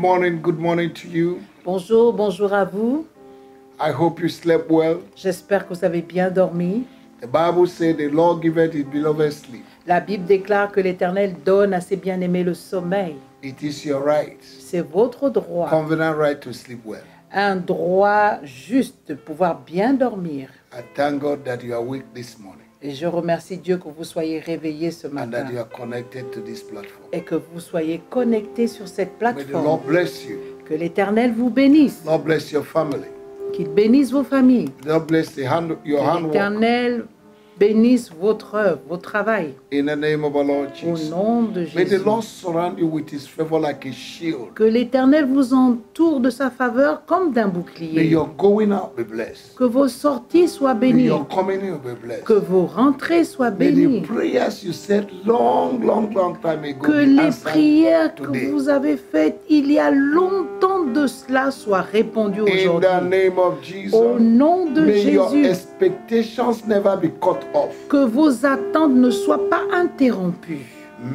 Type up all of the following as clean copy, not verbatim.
Good morning to you. Bonjour, bonjour à vous. I hope you slept well. J'espère que vous avez bien dormi. The Bible says the Lord giveth his beloved sleep. La Bible déclare que l'Éternel donne à ses bien-aimés le sommeil. It is your right, C'est votre droit, covenant right to sleep well. un droit juste de pouvoir bien dormir. I thank God that you are awake this morning Et je remercie Dieu que vous soyez réveillés ce and matin that you are connected to this platform. et que vous soyez connectés sur cette May the plateforme. Lord bless you. Que l'Éternel vous bénisse, Lord bless your family. qu'il bénisse vos familles. Lord bless your Que handwork. l'Éternel bénisse votre œuvre, votre travail. In the name of our Lord Au Jesus. nom de May the Jésus. Lord surround you with his favor like a shield. Que l'Éternel vous entoure de sa faveur comme d'un May bouclier. your going out be blessed. Que vos sorties soient May bénies. your coming in be blessed. Que vos rentrées soient May the bénies. prayers you said long time ago Que be les answered prières que today. vous avez faites il y a longtemps de cela soient répondues In the aujourd'hui. name of Au Jesus, nom de may your Jésus, expectations never be cut off. que vos attentes ne soient pas interrompues.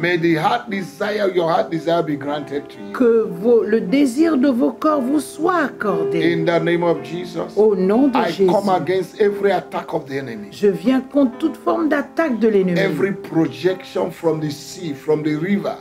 May your heart desire be granted to you. Que le désir de vos corps vous soit accordé. In the name of Jesus, Au nom de I Jésus, come against every attack of the enemy. je viens contre toute forme d'attaque de l'ennemi. Every projection from the sea, from the river,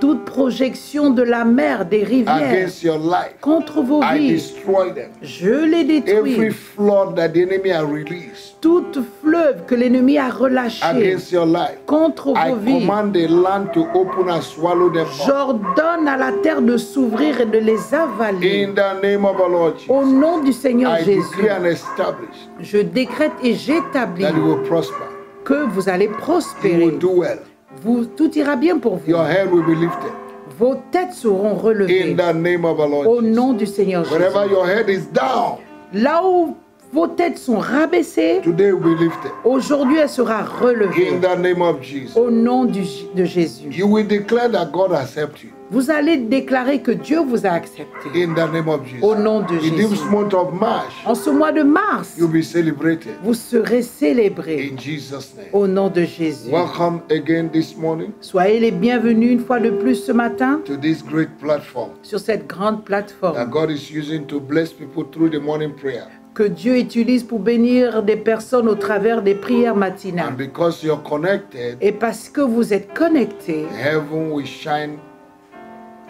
Toute projection de la mer, des rivières, against your life, contre vos I vies, destroy them. je les Every détruis. flood that the enemy has released Toute fleuve que l'ennemi a relâché against your life, contre I vos vies, command the land to open and swallow them up. j'ordonne à la terre de s'ouvrir et de les avaler. In the name of our Lord Au Jesus, nom du Seigneur I Jésus, decree and establish je décrète et j'établis that you will prosper. que vous allez You prospérer. will do well. Tout ira bien pour vous. Your head will be lifted. Vos têtes seront In relevées. the name of our Au Lord Jesus. nom du Seigneur Jésus. Wherever your head is down, Là où vos têtes sont rabaissées, today will be lifted. aujourd'hui elle sera relevée. In the name of Jesus. Au nom de Jésus. You will declare that God accepts you. Vous allez déclarer que Dieu vous a accepté. In the name of Jesus. Au nom de In Jésus. this month of March, En ce mois de mars, you'll be celebrated. vous serez célébrés. In Jesus' name. Au nom de Jésus. Welcome again this morning Soyez les bienvenus une fois de plus ce matin to this great platform sur cette grande that plateforme God is using to bless people through the morning prayer. que Dieu utilise pour bénir des personnes au travers des prières matinales. And because you're connected, Et parce que vous êtes connectés, heaven will shine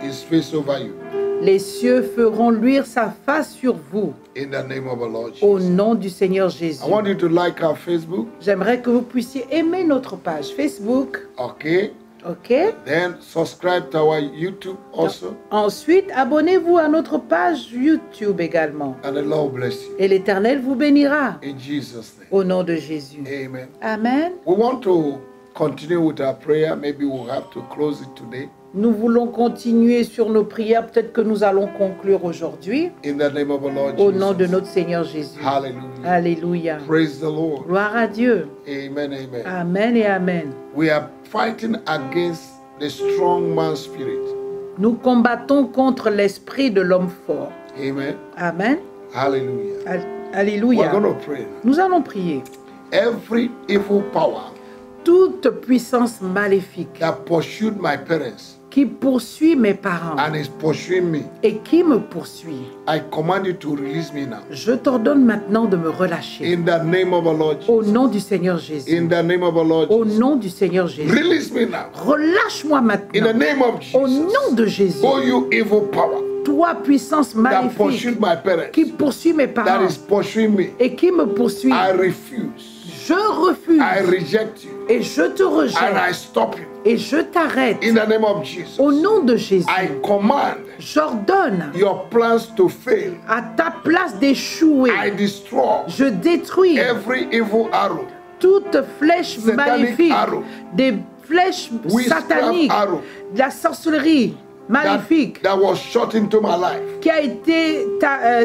his face over you. les cieux feront luire sa face sur vous. In the name of our Lord Au Jesus. nom du Seigneur Jésus. I want you to like our Facebook, J'aimerais que vous puissiez aimer notre page Facebook. okay? OK? Then subscribe to our YouTube also, Ensuite, abonnez-vous à notre page YouTube également. and the Lord bless you. Et l'Éternel vous bénira. In Jesus' name. Au nom de Jésus. Amen. Amen. We want to continue with our prayer. Maybe we'll have to close it today. Nous voulons continuer sur nos prières. Peut-être que nous allons conclure aujourd'hui. In the name of our Lord Au nom de Jesus. notre Seigneur Jésus. Hallelujah. Alléluia. Praise the Lord. Gloire à Dieu. Amen. Amen. Amen et Amen. We are fighting against the strong man spirit. Nous combattons contre l'esprit de l'homme fort. Amen. Amen. Hallelujah. Alléluia. We're going to pray. Nous allons prier. Every evil power Toute puissance maléfique that pursued my parents qui poursuit mes parents and is pursuing me, et qui me poursuit, I command you to release me now. je t'ordonne maintenant de me relâcher. In the name of our Lord Au Jesus. nom du Seigneur Jésus. In the name of our Lord Au Jesus. nom du Seigneur Jésus. Release me now. Relâche-moi In the maintenant. name of Au Jesus. nom de Jésus. Oh, you evil power Toi, puissance that maléfique pursued my parents, qui poursuit mes that parents is pursuing me, et qui me poursuit, I refuse. je refuse I reject you. et je te And I rejette stop you. et je t'arrête. In the name of Jesus. Au nom de Jésus, I command j'ordonne your plans to fail. à ta place d'échouer. I destroy Je détruis every evil arrow, toute flèche Satanic maléfique, arrow. des flèches Witchcraft sataniques, arrow. de la sorcellerie maléfique that was shot into my life qui a été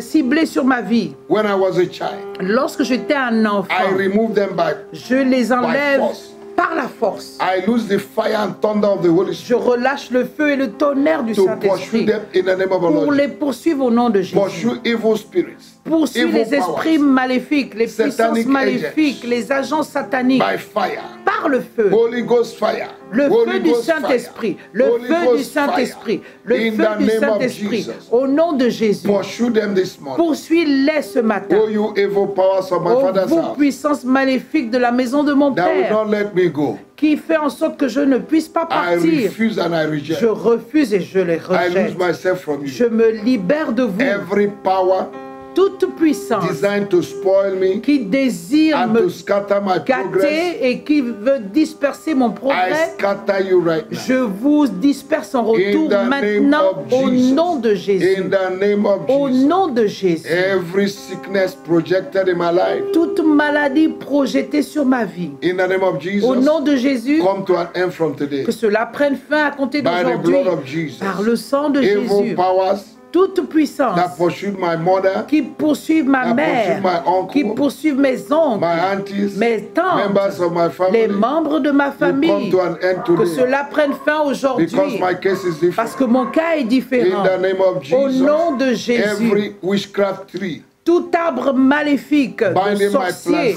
ciblée sur ma vie. when I was a child. Lorsque j'étais un I enfant, remove them by je les enlève force. par la force. I lose the fire and thunder of the Holy Je Spirit relâche le feu et le tonnerre du to pursue Saint-Esprit them in the name of our pour Lord. les poursuivre au nom de Jésus. Pursue evil spirits poursuit evil les esprits powers, maléfiques, les puissances satanic maléfiques, agents, les agents sataniques, by fire. par le feu. Holy Ghost fire. Le Holy feu du Ghost Saint-Esprit, fire. le Holy feu du Ghost Saint-Esprit, fire. le In feu the du name of Saint-Esprit, Jesus. au nom de Jésus. Pursue them this morning. Poursuis-les ce matin. Oh, you evil powers of my Ô father's vous house, puissances maléfiques de la maison de mon that will Père, not let me go. qui fait en sorte que je ne puisse pas I partir. refuse and I reject. Je refuse et je les I lose rejette. myself from Je you. me libère de vous. Every power Toute puissance designed to spoil me qui désire and me to scatter my progress, gâter et qui veut disperser mon I progrès, scatter you right now. je vous disperse en retour In the name maintenant of au Jesus. nom de Jésus. In the name of Au Jesus. nom de Jésus. Every sickness projected in my life, Toute maladie projetée sur ma vie. in the name of Au Jesus, nom de Jésus, come to an end from today. que cela prenne fin à compter By the d'aujourd'hui. blood of Jesus. Par le sang de Evil Jésus. powers Toute puissance that pursued my mother, qui poursuivent ma that mère, pursued my uncle, qui poursuivent mes oncles, my aunties, mes tantes, members of my les family, membres de ma will come famille. to an end Que today. cela prenne fin Because aujourd'hui. my case is different. Parce que mon cas est différent. In the name of Au Jesus, nom de Jésus, every witchcraft tree tout arbre maléfique de binding my sorcier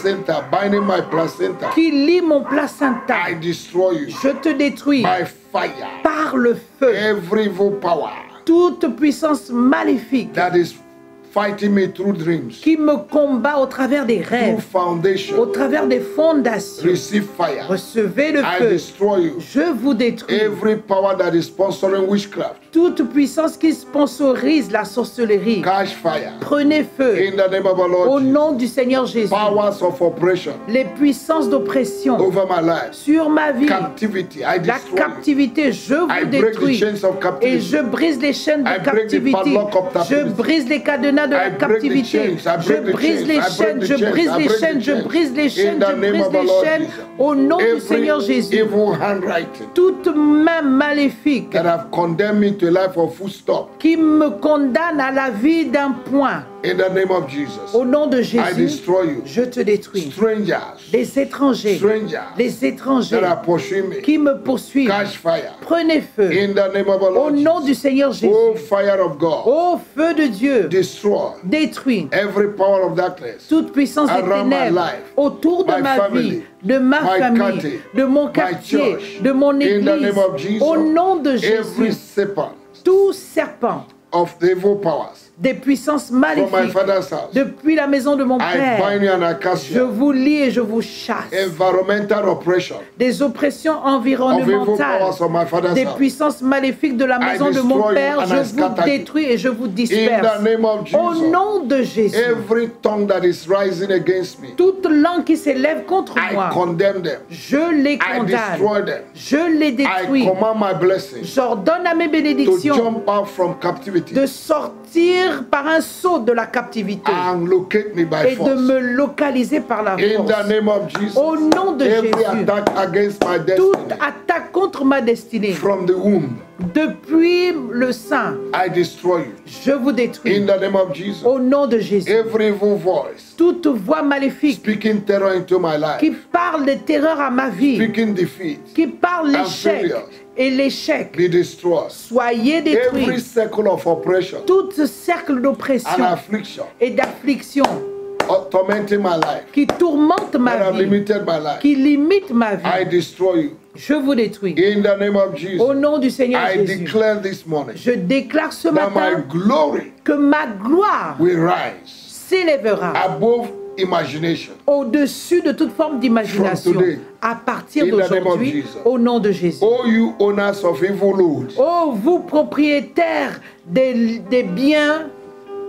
placenta, qui lie mon placenta, I destroy you je te détruis by fire. par le feu. Every evil power Toute puissance maléfique that is fighting me through dreams, qui me combat au travers des through rêves, au foundation, travers des fondations. receive fire. Recevez le I feu. destroy you. Je vous détruis. Every power that is sponsoring witchcraft, Toute puissance qui sponsorise la sorcellerie. catch fire. Prenez feu. In the name of our Au Lord Jesus. nom du Seigneur Jésus. Powers of oppression Les puissances d'oppression over my life, sur ma vie. captivity, I La destroy you. captivité, je I vous break the détruis. chains of Et captivity. je brise les chaînes I de break the captivité. padlock of Je captivity. brise les cadenas de I la break the captivité. chains. I Je break the brise chains. les I break chaînes. the Je chains. brise I les break the chaînes. Je chains. brise les chaînes. In the Je name brise of our les Lord chaînes. Jesus. Au nom du Every Seigneur Jésus. evil handwriting Toute main maléfique that have condemned me to a life of full stop, qui me condamne à la vie d'un point. in the name of Jesus, Au nom de I Jésus, destroy you. je te détruis. Strangers, Les étrangers, les étrangers that are pursuing me, qui me poursuivent, catch fire. prenez feu. In the name of our Au Lord nom Jesus. du Seigneur Jésus, Oh, fire of God, ô feu de Dieu, destroy détruis every power of darkness toute puissance des around my ténèbres life, autour de my ma family, vie, de ma my famille, country, de mon my quartier, church. de mon In the église. name of Jesus, Au nom de every Jésus, serpent tout serpent of the evil powers des puissances from my maléfiques father's house, depuis la maison de mon I Père, bind you and I cast je you. vous lie et je vous chasse. Environmental oppression Des oppressions of evil environnementales, powers of my father's des house. puissances maléfiques de la maison de mon destroy you Père, and I je vous scatter you. détruis et je vous In disperse. the name of Au Jesus, nom de Jésus, every tongue that is rising against me, toute langue qui s'élève contre I moi, condemn them. je les I condamne, destroy them. je les I détruis. command my blessings J'ordonne à mes to bénédictions jump out from captivity de sortir par un saut de la captivité and locate me by et de force. me localiser par la In the force. name of Jesus, Au nom de every Jésus, attack against my toute destiny attaque contre ma destinée, from the womb, depuis le sein, I destroy you. je vous détruis. In the name of Jesus, Au nom de Jésus, every evil voice toute voix maléfique speaking terror into my qui life, parle de terreur à ma vie, speaking defeat, qui parle l'échec failure, et l'échec, be destroyed. soyez Every détruits. circle of oppression Tout ce cercle and d'oppression affliction et d'affliction tormenting my life, qui tourmente that ma have vie, limited my life, qui limite ma I vie, destroy you. je vous détruis. In the name of Jesus, Au nom du Seigneur I Jésus, declare this morning je déclare ce that my matin glory que ma gloire will rise s'élèvera above imagination. au-dessus de toute forme d'imagination. From today, À partir in the name of d'aujourd'hui, Jesus. au nom de Jésus. Oh, you owners of evil loads, Oh, vous propriétaires des biens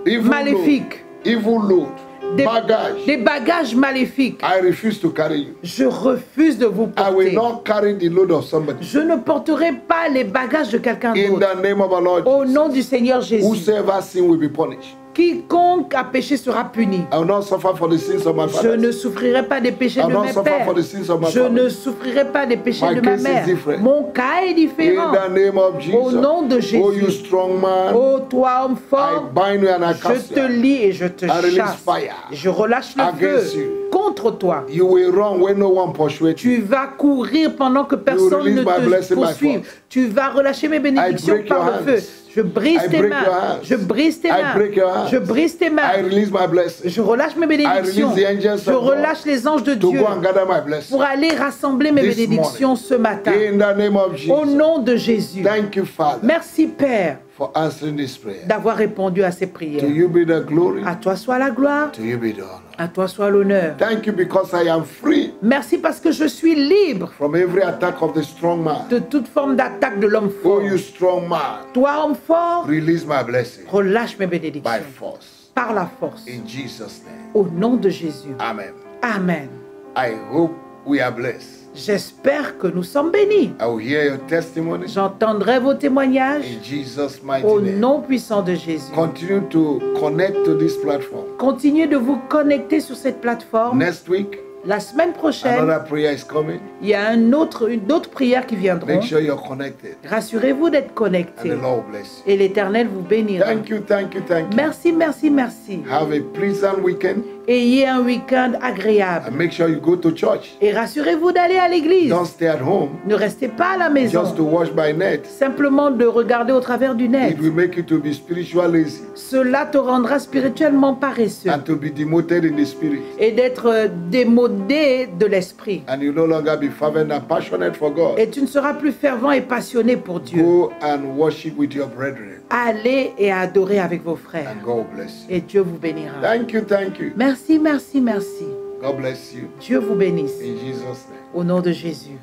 evil maléfiques, load, evil load, des baggage, bagages maléfiques, I refuse to carry you. je refuse de vous I will porter. not carry the load of somebody. Je ne porterai pas les bagages de quelqu'un In d'autre. the name of our Lord Au Jesus, nom du Seigneur Jésus, whosoever sin will be punished. quiconque a péché sera puni. I will not suffer for the sins of my Je ne father. souffrirai pas des péchés I will de not mes suffer pères. for the sins of my Je family. ne souffrirai pas des péchés My de ma case is mère. different. Mon cas est In différent. the name of Au Jesus, nom de oh you Jésus, strong man, ô toi homme I fort, bind you and I je cast te you. lie et je te I release chasse. fire Je relâche le against feu you. contre toi. You will run when no one pursues you. Tu vas courir pendant que personne release ne my te blessing by poursuive. force. Tu vas relâcher mes bénédictions break par your le feu. hands. Je brise I tes break your mains. hands. Je brise tes I mains. break your hands. Je brise tes I mains. release my blessing Je relâche mes bénédictions. release the angels Je of God relâche les anges de to Dieu go and gather my blessing. pour aller rassembler mes This bénédictions morning. ce matin. In the name of Au Jesus. nom de Jésus. Thank you, Father, Merci Père for answering this prayer. d'avoir répondu à ces prières. To you be the glory. À toi soit la gloire. To you be the honor. À toi soit l'honneur. Thank you because I am free Merci parce que je suis libre from every attack of the strong man. de toute forme d'attaque de l'homme Oh, fort. you strong man, Toi, homme fort, release my blessing relâche mes by bénédictions force. par la force. In Jesus' name. Au nom de Jésus. Amen. Amen. I hope we are blessed. J'espère que nous sommes bénis. I will hear your testimony J'entendrai vos témoignages in Jesus' mighty au name. nom puissant de Jésus. Continue to connect to this platform. Continuez de vous connecter sur cette plateforme. Next week, La semaine prochaine, another prayer is coming. il y a d'autres prières qui viendront. Make sure you're connected. Rassurez-vous d'être And connectés. the Lord bless you. Et l'Éternel vous bénira. Thank you, thank you, thank you. Merci, merci, merci. Have a pleasant weekend Ayez un week-end agréable. and make sure you go to church. Et rassurez-vous d'aller à l'église. Don't stay at home Ne restez pas à la maison. just to watch by net. Simplement de regarder au travers du net. It will make you to be spiritual lazy Cela te rendra spirituellement paresseux. and to be demoted in the spirit. Et d'être démodé de l'esprit. And you no longer be fervent and passionate for God. Et tu ne seras plus fervent et passionné pour Dieu. Go and worship with your brethren. Allez et adorez avec vos frères. And God bless you. Et Dieu vous bénira. Thank you, thank you. Merci, merci, merci. God bless you. Dieu vous bénisse. In Jesus' name. Au nom de Jésus.